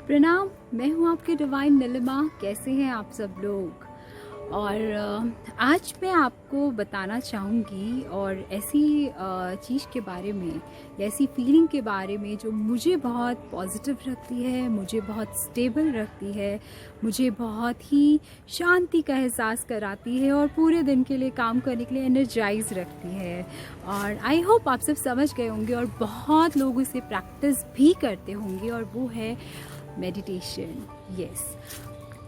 प्रणाम। मैं हूँ आपकी डिवाइन नीलिमा। कैसे हैं आप सब लोग? और आज मैं आपको बताना चाहूँगी और ऐसी चीज़ के बारे में या ऐसी फीलिंग के बारे में जो मुझे बहुत पॉजिटिव रखती है, मुझे बहुत स्टेबल रखती है, मुझे बहुत ही शांति का एहसास कराती है और पूरे दिन के लिए काम करने के लिए एनर्जाइज रखती है। और आई होप आप सब समझ गए होंगे और बहुत लोग इसे प्रैक्टिस भी करते होंगे, और वो है मेडिटेशन। यस।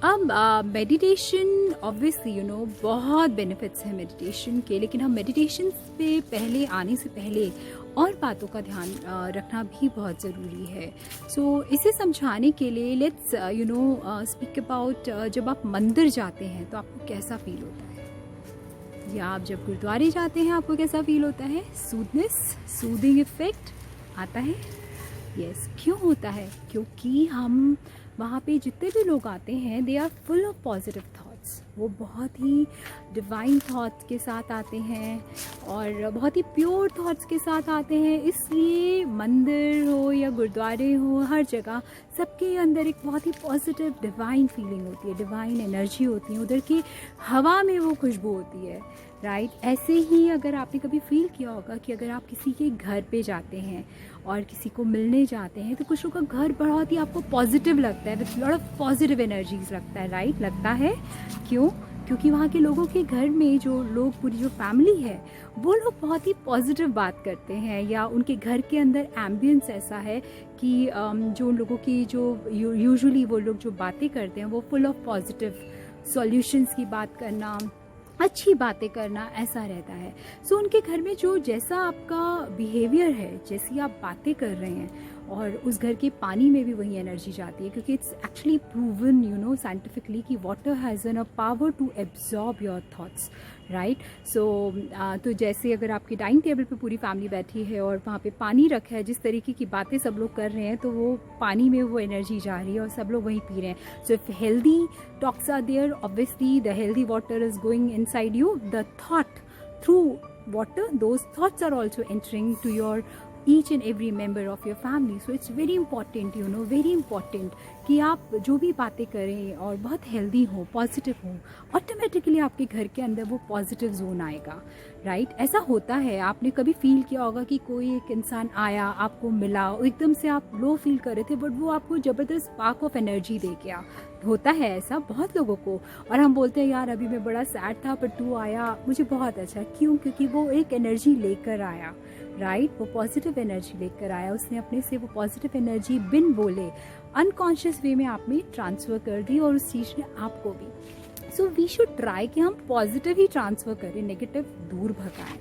अब मेडिटेशन ऑब्वियसली बहुत बेनिफिट्स हैं मेडिटेशन के, लेकिन हम मेडिटेशन पे पहले आने से पहले और बातों का ध्यान रखना भी बहुत ज़रूरी है। सो इसे समझाने के लिए लेट्स स्पीक अबाउट जब आप मंदिर जाते हैं तो आपको कैसा फील होता है, या आप जब गुरुद्वारे जाते हैं आपको कैसा फील होता है? सूदिंग इफेक्ट आता है। यस। क्यों होता है? क्योंकि हम वहाँ पे जितने भी लोग आते हैं they are full of positive thoughts. वो बहुत ही डिवाइन थॉट्स के साथ आते हैं और बहुत ही प्योर थॉट्स के साथ आते हैं। इसलिए मंदिर हो या गुरुद्वारे हो, हर जगह सबके अंदर एक बहुत ही पॉजिटिव डिवाइन फीलिंग होती है, डिवाइन एनर्जी होती है। उधर की हवा में वो खुशबू होती है, राइट। ऐसे ही अगर आपने कभी फील किया होगा कि अगर आप किसी के घर पे जाते हैं और किसी को मिलने जाते हैं तो कुछ लोग का घर बहुत ही आपको पॉजिटिव लगता है, with lot of positive energies लगता है, राइट। लगता है क्यों? क्योंकि वहाँ के लोगों के घर में जो लोग, पूरी जो फैमिली है, वो लोग बहुत ही पॉजिटिव बात करते हैं, या उनके घर के अंदर एम्बियंस ऐसा है कि जो लोगों की जो यूजुअली वो लोग जो बातें करते हैं वो फुल ऑफ पॉजिटिव सॉल्यूशंस की बात करना, अच्छी बातें करना, ऐसा रहता है। सो उनके घर में जो जैसा आपका बिहेवियर है, जैसी आप बातें कर रहे हैं, और उस घर के पानी में भी वही एनर्जी जाती है, क्योंकि इट्स एक्चुअली प्रूवन साइंटिफिकली कि water has a power to absorb your thoughts, right. So तो जैसे अगर आपकी डाइनिंग टेबल पे पूरी फैमिली बैठी है और वहाँ पे पानी रखा है, जिस तरीके की बातें सब लोग कर रहे हैं तो वो पानी में वो एनर्जी जा रही है और सब लोग वही पी रहे हैं। So if healthy talks are there, obviously the healthy water is going inside you. The thought through water, those thoughts are also entering to your each and every member of your family. So it's very important, very important कि आप जो भी बातें करें और बहुत healthy हो, positive हो, ऑटोमेटिकली आपके घर के अंदर वो पॉजिटिव जोन आएगा, राइट। ऐसा होता है, आपने कभी फील किया होगा कि कोई एक इंसान आया, आपको मिला, एकदम से आप लो फील कर रहे थे बट वो आपको ज़बरदस्त स्पार्क ऑफ एनर्जी दे गया। होता है ऐसा बहुत लोगों को, और हम बोलते हैं यार अभी मैं बड़ा सैड था पर तू आया, मुझे बहुत अच्छा। क्यों? क्योंकि वो एक एनर्जी लेकर आया, राइट। वो पॉजिटिव एनर्जी लेकर आया, उसने अपने से वो पॉजिटिव एनर्जी बिन बोले अनकॉन्शियस वे में आप में ट्रांसफ़र कर दी, और उस चीज़ ने आपको भी। सो वी शुड ट्राई कि हम पॉजिटिव ही ट्रांसफ़र करें, नेगेटिव दूर भगाएं।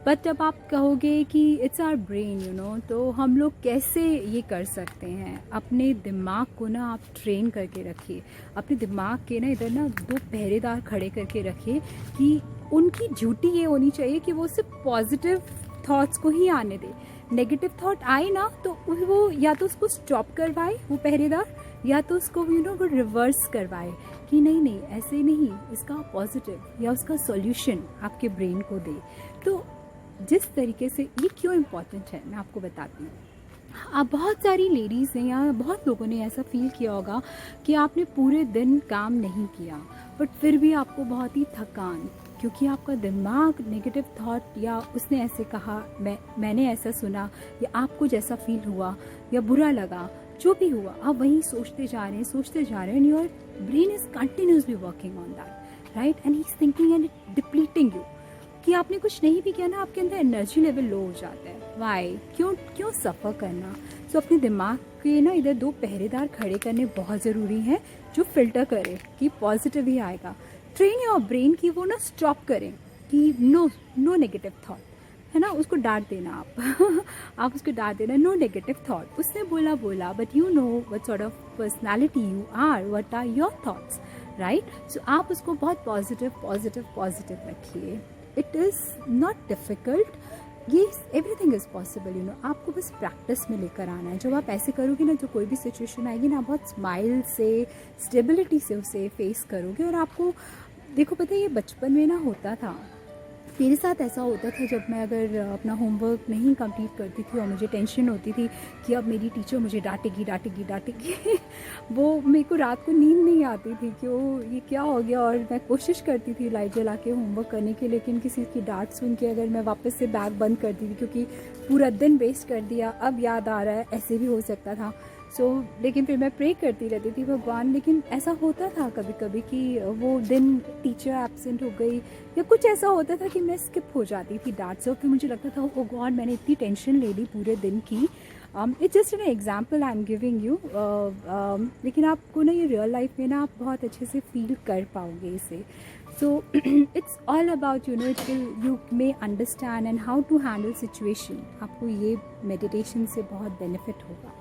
बट जब आप कहोगे कि इट्स आवर ब्रेन, तो हम लोग कैसे ये कर सकते हैं? अपने दिमाग को ना आप ट्रेन करके रखिए। अपने दिमाग के ना इधर ना 2 पहरेदार खड़े करके रखिए कि उनकी ड्यूटी ये होनी चाहिए कि वो सिर्फ पॉजिटिव थॉट्स को ही आने दे। नेगेटिव थॉट आए ना तो वो या तो उसको स्टॉप करवाए वो पहरेदार, या तो उसको वो रिवर्स करवाए कि नहीं ऐसे नहीं, इसका पॉजिटिव या उसका सॉल्यूशन आपके ब्रेन को दे। तो जिस तरीके से ये क्यों इम्पॉर्टेंट है मैं आपको बताती हूँ। आप बहुत सारी लेडीज़ हैं या बहुत लोगों ने ऐसा फील किया होगा कि आपने पूरे दिन काम नहीं किया बट फिर भी आपको बहुत ही थकान, क्योंकि आपका दिमाग नेगेटिव थॉट, या उसने ऐसे कहा, मैंने ऐसा सुना, या आपको जैसा फील हुआ या बुरा लगा, जो भी हुआ आप वही सोचते जा रहे हैं, and your brain is continuously working on that, right. And he is thinking and depleting you कि आपने कुछ नहीं भी किया ना, आपके अंदर एनर्जी लेवल लो हो जाता है। वाई? क्यों सफ़र करना? सो अपने दिमाग के ना इधर 2 पहरेदार खड़े करने बहुत ज़रूरी हैं जो फिल्टर करे कि पॉजिटिव ही आएगा। ट्रेन योर ब्रेन की वो ना स्टॉप करें कि नो नेगेटिव थॉट, है ना। उसको डांट देना आप उसको डांट देना, नो नेगेटिव थॉट। उसने बोला but you know what sort of personality you are, what are your thoughts, right. So आप उसको बहुत पॉजिटिव रखिए। इट इज़ नॉट डिफ़िकल्ट, ये एवरीथिंग इज़ पॉसिबल, आपको बस प्रैक्टिस में लेकर आना है। जब आप ऐसे करोगे ना, जो कोई भी सिचुएशन आएगी ना, बहुत स्माइल से, स्टेबिलिटी से उसे फेस करोगे। और आपको देखो, पता है ये बचपन में ना होता था मेरे साथ ऐसा होता था जब मैं अगर अपना होमवर्क नहीं कंप्लीट करती थी और मुझे टेंशन होती थी कि अब मेरी टीचर मुझे डांटेगी डांटेगी डांटेगी वो मेरे को रात को नींद नहीं आती थी कि वो ये क्या हो गया। और मैं कोशिश करती थी लाइट जला के होमवर्क करने की, लेकिन किसी की डांट सुन के अगर मैं वापस से बैग बंद करती थी क्योंकि पूरा दिन वेस्ट कर दिया, अब याद आ रहा है ऐसे भी हो सकता था। लेकिन फिर मैं प्रे करती रहती थी भगवान। लेकिन ऐसा होता था कभी कभी कि वो दिन टीचर एब्सेंट हो गई या कुछ ऐसा होता था कि मैं स्किप हो जाती थी डांट से, और फिर मुझे लगता था ओ गॉड मैंने इतनी टेंशन ले ली पूरे दिन की। It's just an example I am giving you. लेकिन आपको ना ये रियल लाइफ में ना आप बहुत अच्छे से फील कर पाओगे इसे। So it's all about you know it will you may understand and how to handle situation. आपको ये मेडिटेशन से बहुत बेनिफिट होगा।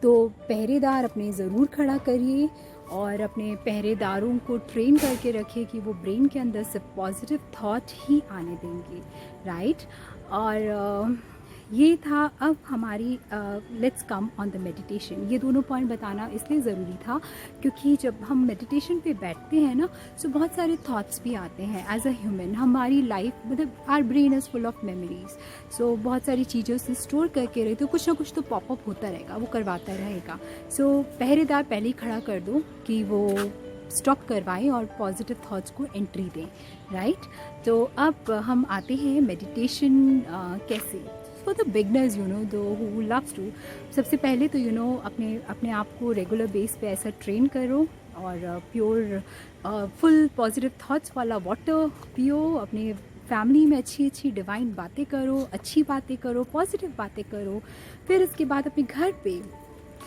तो पहरेदार अपने ज़रूर खड़ा करिए और अपने पहरेदारों को ट्रेन करके रखिए कि वो ब्रेन के अंदर सिर्फ पॉजिटिव थॉट ही आने देंगे, राइट। और ये था अब हमारी let's come on the meditation. ये दोनों पॉइंट बताना इसलिए ज़रूरी था क्योंकि जब हम मेडिटेशन पे बैठते हैं ना तो बहुत सारे थॉट्स भी आते हैं। एज अ ह्यूमन हमारी लाइफ मतलब our brain is full of memories. So बहुत सारी चीज़ों से स्टोर करके रहे तो कुछ ना कुछ तो पॉपअप होता रहेगा, वो करवाता रहेगा। सो पहरेदार पहले ही खड़ा कर दो कि वो स्टॉप करवाएं और पॉजिटिव थॉट्स को एंट्री दें, राइट। तो अब हम आते हैं मेडिटेशन कैसे for the beginners you no दो हु लव्स टू। सबसे पहले तो अपने आप को रेगुलर बेस पे ऐसा ट्रेन करो और प्योर फुल पॉजिटिव थॉट्स वाला वाटर पियो। अपने फैमिली में अच्छी अच्छी डिवाइन बातें करो, अच्छी बातें करो, पॉजिटिव बातें करो। फिर इसके बाद अपने घर पे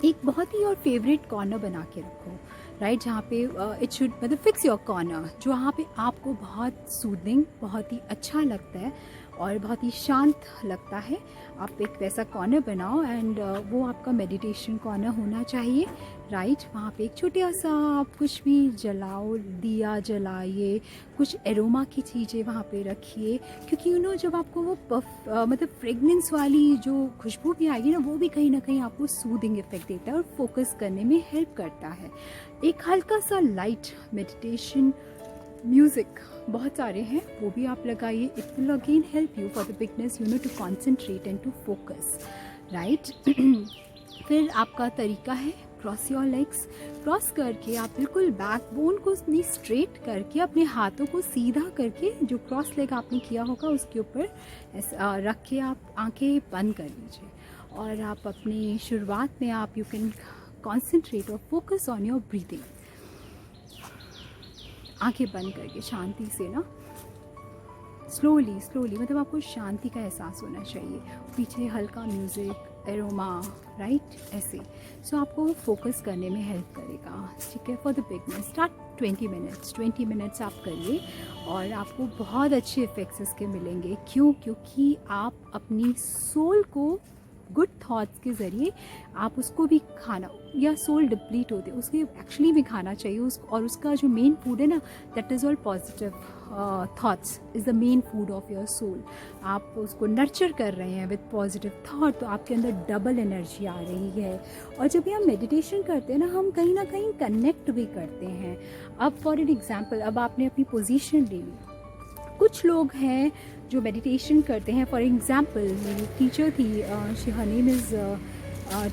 एक बहुत ही और फेवरेट कॉर्नर बना के रखो, राइट, जहाँ पे इट शुड मतलब फिक्स योर कॉर्नर, जो वहाँ पे आपको बहुत सूदिंग, बहुत ही अच्छा लगता है और बहुत ही शांत लगता है। आप एक वैसा कॉर्नर बनाओ एंड वो आपका मेडिटेशन कॉर्नर होना चाहिए, राइट। वहाँ पे एक छोटा सा आप कुछ भी जलाओ, दिया जलाइए, कुछ एरोमा की चीज़ें वहाँ पे रखिए क्योंकि यू नो जब आपको वो मतलब फ्रेगनेंस वाली जो खुशबू भी आएगी ना कहीं ना कहीं आपको सूदिंग इफेक्ट देता है और फोकस करने में हेल्प करता है। एक हल्का सा लाइट मेडिटेशन म्यूज़िक बहुत सारे हैं, वो भी आप लगाइए। It will again help you for the beginners you know to concentrate and to focus, right. फिर आपका तरीका है क्रॉस योर लेग्स। क्रॉस करके आप बिल्कुल बैकबोन को अपनी स्ट्रेट करके अपने हाथों को सीधा करके जो क्रॉस लेग आपने किया होगा उसके ऊपर रख के आप आंखें बंद कर लीजिए। और आप अपनी शुरुआत में आप यू कैन कॉन्सेंट्रेट और फोकस ऑन योर ब्रीदिंग। आंखें बंद करके शांति से ना स्लोली मतलब आपको शांति का एहसास होना चाहिए। पीछे हल्का म्यूज़िक, एरोमा, राइट, ऐसे। सो आपको फोकस करने में हेल्प करेगा, ठीक है। For the beginner start 20 minutes आप करिए और आपको बहुत अच्छे इफेक्ट्स इसके मिलेंगे। क्यों? क्योंकि आप अपनी सोल को गुड थॉट्स के ज़रिए आप उसको भी खाना, या सोल डिप्लीट होते उसके एक्चुअली भी खाना चाहिए और उसका जो मेन फूड है ना that is all positive thoughts is the main food of your soul. आप उसको नर्चर कर रहे हैं विद पॉजिटिव थॉट तो आपके अंदर डबल एनर्जी आ रही है। और जब भी हम मेडिटेशन करते हैं ना कहीं कनेक्ट भी करते हैं। अब फॉर एन एग्जाम्पल, अब आपने अपनी पोजीशन ले ली। कुछ लोग हैं जो मेडिटेशन करते हैं, फॉर एग्ज़ाम्पल मेरी टीचर थी, हर नेम इज़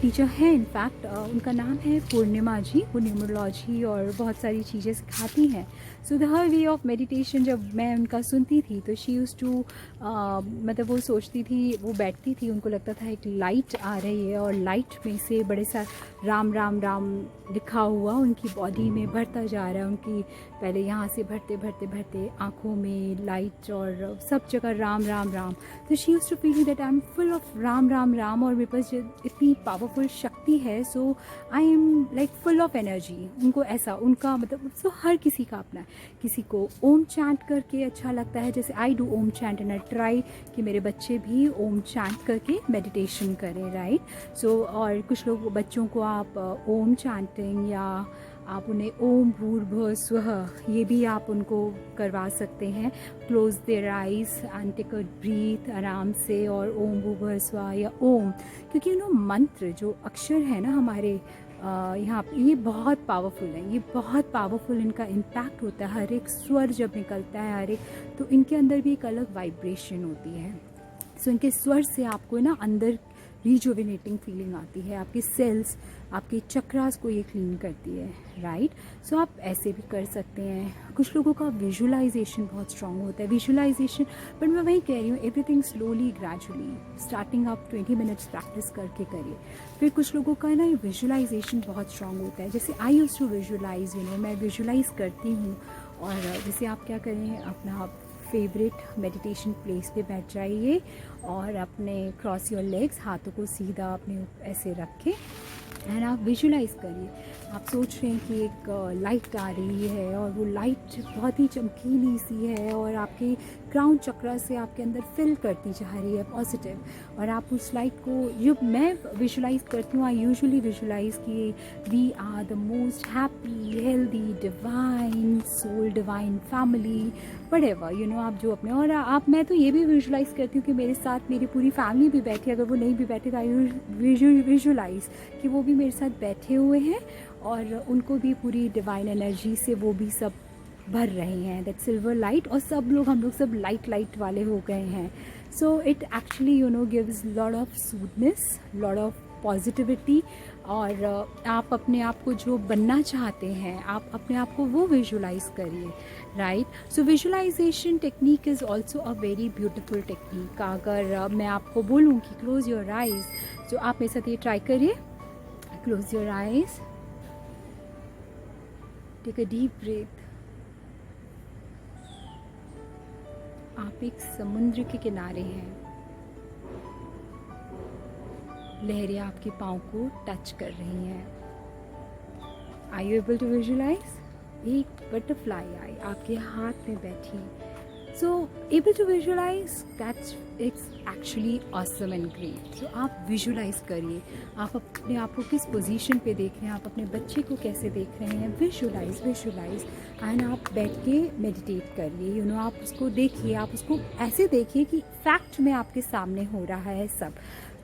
टीचर है इनफैक्ट, उनका नाम है पूर्णिमा जी। वो न्यूमरोलॉजी और बहुत सारी चीज़ें सिखाती हैं। So the her way of meditation जब मैं उनका सुनती थी तो शी यूज़ टू मतलब वो सोचती थी, वो बैठती थी, उनको लगता था एक लाइट आ रही है और लाइट में से बड़े सा राम राम राम लिखा हुआ उनकी बॉडी में भरता जा रहा है। उनकी पहले यहाँ से भरते भरते भरते आँखों में लाइट और सब जगह राम राम राम। तो she use to feel that I am full of Ram Ram Ram और मेरे पास इतनी पावरफुल शक्ति है। So I am like full of energy. उनको ऐसा उनका मतलब सो हर किसी का अपना है। किसी को ओम चैंट करके अच्छा लगता है, जैसे I do Om chant and I try कि मेरे बच्चे भी ओम चैंट करके मेडिटेशन करें, राइट। सो और कुछ लोग बच्चों को आप ओम चैंटिंग या आप उन्हें ओम भूर्भुवः स्वः ये भी आप उनको करवा सकते हैं। Close their eyes and take a breath आराम से और ओम भूर्भुवः स्वः या ओम, क्योंकि मंत्र जो अक्षर है ना हमारे यहाँ ये बहुत पावरफुल है, ये बहुत पावरफुल इनका इम्पैक्ट होता है। हर एक स्वर जब निकलता है हर एक, तो इनके अंदर भी एक अलग वाइब्रेशन होती है। सो इनके स्वर से आपको ना अंदर रिजुविनेटिंग फीलिंग आती है, आपके सेल्स, आपके चक्रास को ये क्लीन करती है, राइट। सो आप ऐसे भी कर सकते हैं। कुछ लोगों का विजुअलाइजेशन बहुत स्ट्रांग होता है, विजुअलाइजेशन, बट मैं वही कह रही हूँ, एवरीथिंग स्लोली ग्रेजुअली, स्टार्टिंग आप 20 मिनट्स प्रैक्टिस करके करिए। फिर कुछ लोगों का ना विजुअलाइजेशन बहुत स्ट्रांग होता है, जैसे आई यूज्ड टू विजुअलाइज, मैं विजुअलाइज करती हूँ। और जैसे आप क्या करें, अपना फेवरेट मेडिटेशन प्लेस पे बैठ जाइए और अपने क्रॉस योर लेग्स, हाथों को सीधा अपने ऐसे रखें एंड आप विजुलाइज़ करिए। आप सोच रहे हैं कि एक लाइट आ रही है और वो लाइट बहुत ही चमकीली सी है और आपके क्राउन चक्रा से आपके अंदर फिल करती जा रही है पॉजिटिव, और आप उस लाइट को, जो मैं विजुलाइज़ करती हूँ, आई यूजुअली विजुलाइज़ कि we are the most happy, healthy, divine soul, divine family, whatever आप जो अपने, और आप, मैं तो ये भी विजुलाइज़ करती हूँ कि मेरे साथ मेरी पूरी फैमिली भी बैठी है। अगर वो नहीं भी बैठे तो आई विजुलाइज़ कि वो भी मेरे साथ बैठे हुए हैं और उनको भी पूरी डिवाइन एनर्जी से वो भी सब भर रहे हैं, दैट सिल्वर लाइट, और सब लोग, हम लोग सब लाइट वाले हो गए हैं। So it actually gives lot of soothness, lot of positivity. और आप अपने आप को जो बनना चाहते हैं, आप अपने आप को वो विजुलाइज करिए, right. So visualisation technique is also a very beautiful technique. अगर मैं आपको बोलूँ कि क्लोज योर आइज़, तो आप मेरे साथ ये ट्राई करिए। Close your eyes, take a deep breath. आप एक समुद्र के किनारे हैं, लहरें आपके पाँव को टच कर रही हैं। Are you able to visualise? एक बटरफ्लाई आई आपके हाथ में बैठी। So able to visualise, that's it's actually awesome and great. So आप विजुलाइज करिए, आप अपने आप को किस पोजीशन पे देख रहे हैं, आप अपने बच्चे को कैसे देख रहे हैं, विजुलाइज एंड आप बैठ के मेडिटेट करिए। आप उसको देखिए, आप उसको ऐसे देखिए कि फैक्ट में आपके सामने हो रहा है सब।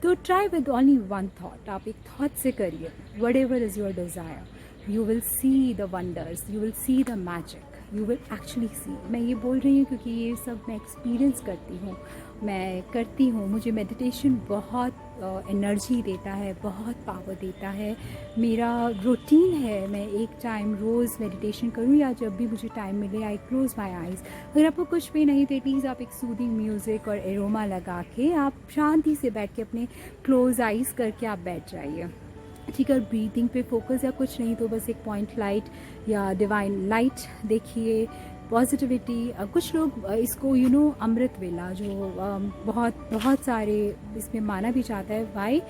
तो try with only one thought, आप एक थॉट से करिए, whatever is your desire, you will see the wonders, you will see the magic, you will actually see. मैं ये बोल रही हूँ क्योंकि ये सब मैं एक्सपीरियंस करती हूँ, मैं करती हूँ। मुझे मेडिटेशन बहुत एनर्जी देता है, बहुत पावर देता है। मेरा रूटीन है, मैं एक टाइम रोज़ मेडिटेशन करूँ या जब भी मुझे टाइम मिले, आई क्लोज माई आइज़। अगर आपको कुछ भी नहीं तो प्लीज़ आप एक सूदिंग म्यूज़िक और एरोमा लगा के आप शांति से बैठ के अपने क्लोज आइज़ करके आप बैठ जाइए, ठीक है। ब्रीथिंग पे फोकस, या कुछ नहीं तो बस एक पॉइंट लाइट या डिवाइन लाइट देखिए, पॉजिटिविटी। कुछ लोग इसको अमृत वेला, जो बहुत सारे इसमें माना भी जाता है, वाई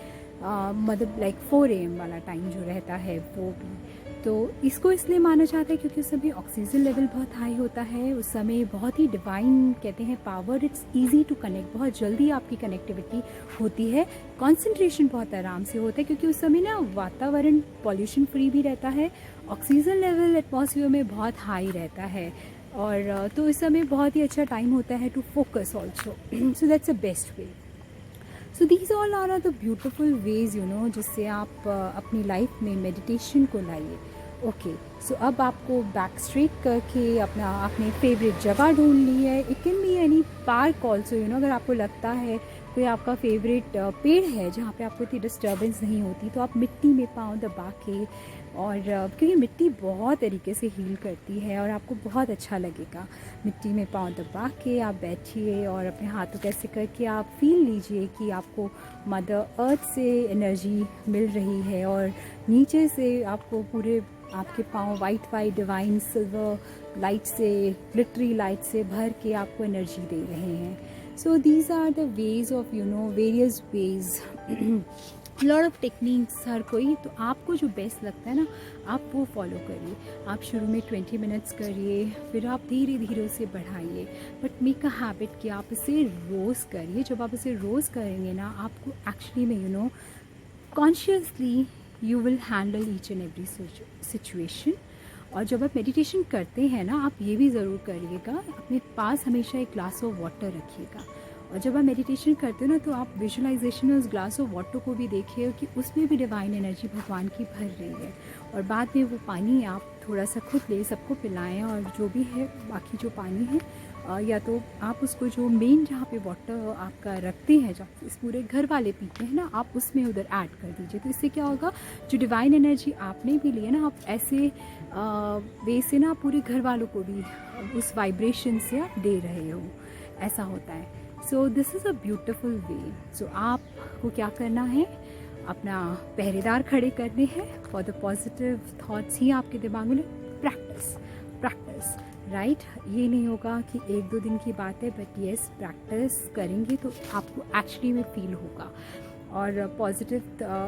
मतलब लाइक 4 AM वाला टाइम जो रहता है वो भी, तो इसको इसलिए माना जाता है क्योंकि उस समय ऑक्सीजन लेवल बहुत हाई होता है, उस समय बहुत ही डिवाइन कहते हैं power, it's easy to connect, बहुत जल्दी आपकी कनेक्टिविटी होती है, कंसंट्रेशन बहुत आराम से होता है क्योंकि उस समय ना वातावरण पॉल्यूशन फ्री भी रहता है, ऑक्सीजन लेवल एटमॉस्फेयर में बहुत हाई रहता है, और तो इस समय बहुत ही अच्छा टाइम होता है to focus also. So that's a best way. So these all are the beautiful ways जिससे आप अपनी लाइफ में मेडिटेशन को लाइए। ओके, सो अब आपको बैक स्ट्रेट करके अपना आपने फेवरेट जगह ढूंढ ली है। It can be any park also, अगर आपको लगता है कोई आपका फेवरेट पेड़ है जहाँ पे आपको इतनी डिस्टर्बेंस नहीं होती, तो आप मिट्टी में पाँव दबा के, और क्योंकि मिट्टी बहुत तरीके से हील करती है और आपको बहुत अच्छा लगेगा, मिट्टी में पाँव दबा के आप बैठिए और अपने हाथों कैसे करके आप फील लीजिए कि आपको मदर अर्थ से एनर्जी मिल रही है और नीचे से आपको पूरे आपके पाँव वाइट डिवाइन सिल्वर लाइट से, ग्लिटरी लाइट से भर के आपको एनर्जी दे रहे हैं। So these are the ways of various ways, lot of techniques हर कोई, तो आपको जो बेस्ट लगता है ना आप वो फॉलो करिए। आप शुरू में 20 मिनट्स करिए, फिर आप धीरे धीरे उसे बढ़ाइए, बट मेक अ हैबिट कि आप इसे रोज़ करिए। जब आप इसे रोज़ करेंगे ना, आपको एक्चुअली में consciously you will handle each and every situation. और जब आप मेडिटेशन करते हैं ना, आप ये भी ज़रूर करिएगा, अपने पास हमेशा एक ग्लास ऑफ वाटर रखिएगा और जब आप मेडिटेशन करते हो ना तो आप विजुअलाइजेशन में उस ग्लास ऑफ वाटर को भी देखिए कि उसमें भी डिवाइन एनर्जी भगवान की भर रही है, और बाद में वो पानी आप थोड़ा सा खुद ले सबको पिलाएं, और जो भी है बाकी जो पानी है या तो आप उसको जो मेन जहाँ पे वाटर आपका रखते हैं, जब इस पूरे घर वाले पीते हैं ना, आप उसमें उधर ऐड कर दीजिए। तो इससे क्या होगा, जो डिवाइन एनर्जी आपने भी ली है ना, आप ऐसे वे से ना पूरे घर वालों को भी उस वाइब्रेशन से आप दे रहे हो, ऐसा होता है। So this is a beautiful way. So आपको क्या करना है, अपना पहरेदार खड़े करने हैं फॉर द पॉजिटिव थॉट्स ही आपके दिमाग में। Practice practice, right. ये नहीं होगा कि 1-2 दिन की बात है, बट येस प्रैक्टिस करेंगे तो आपको एक्चुअली में फील होगा। और पॉजिटिव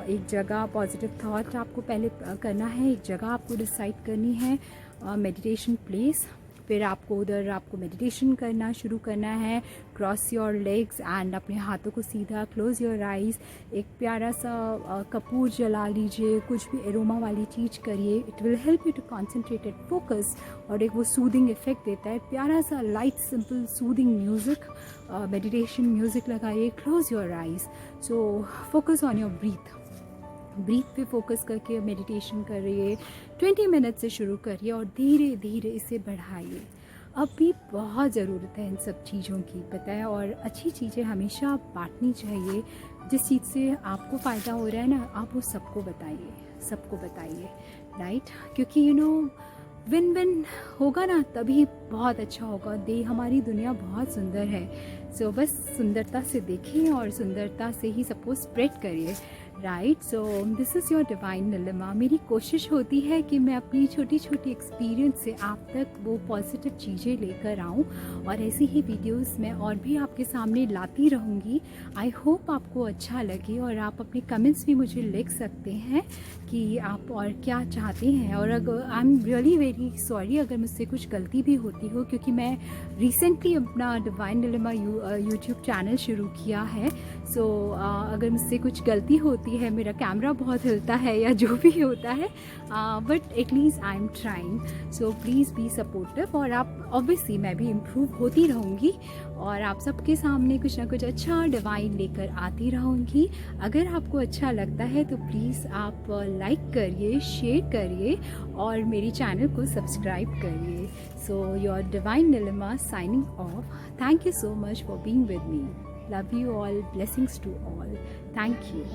एक जगह पॉजिटिव थॉट आपको पहले करना है, एक जगह आपको डिसाइड करनी है, मेडिटेशन प्लेस। फिर आपको उधर आपको मेडिटेशन करना शुरू करना है। क्रॉस योर लेग्स एंड अपने हाथों को सीधा, क्लोज योर आइज़। एक प्यारा सा कपूर जला लीजिए, कुछ भी एरोमा वाली चीज़ करिए। It will help you to concentrated focus, और एक वो सूदिंग इफेक्ट देता है। प्यारा सा light simple soothing music, meditation music लगाइए। Close your eyes. So focus on your breath पे फोकस करके मेडिटेशन कर रही है। 20 मिनट से शुरू करिए और धीरे धीरे इसे बढ़ाइए। अब भी बहुत ज़रूरत है इन सब चीज़ों की, पता है। और अच्छी चीज़ें हमेशा बांटनी चाहिए। जिस चीज़ से आपको फ़ायदा हो रहा है ना, आप वो सबको बताइए, राइट। क्योंकि विन विन होगा ना, तभी बहुत अच्छा होगा। हमारी दुनिया बहुत सुंदर है। सो बस सुंदरता से देखें और सुंदरता से ही सबको स्प्रेड करिए, right. So this is your divine Neelima. मेरी कोशिश होती है कि मैं अपनी छोटी छोटी एक्सपीरियंस से आप तक वो पॉजिटिव चीज़ें लेकर आऊँ, और ऐसी ही वीडियोस मैं और भी आपके सामने लाती रहूँगी। आई होप आपको अच्छा लगे, और आप अपने कमेंट्स भी मुझे लिख सकते हैं कि आप और क्या चाहते हैं। और अगर I am really very sorry अगर मुझसे कुछ गलती भी होती हो, क्योंकि मैं रिसेंटली अपना डिवाइन नीलिमा यूट्यूब चैनल शुरू किया है। सो अगर मुझसे कुछ गलती होती है, मेरा कैमरा बहुत हिलता है या जो भी होता है, but at least I am trying. So please be supportive, और आप ऑब्वियसली मैं भी इम्प्रूव होती रहूँगी, और आप सबके सामने कुछ ना कुछ अच्छा डिवाइन लेकर आती रहूँगी। अगर आपको अच्छा लगता है तो प्लीज़ आप लाइक करिए, शेयर करिए, और मेरे चैनल को सब्सक्राइब करिए। So your divine Neelima signing off. Thank you so much for being with me. Love you all. Blessings to all. Thank you.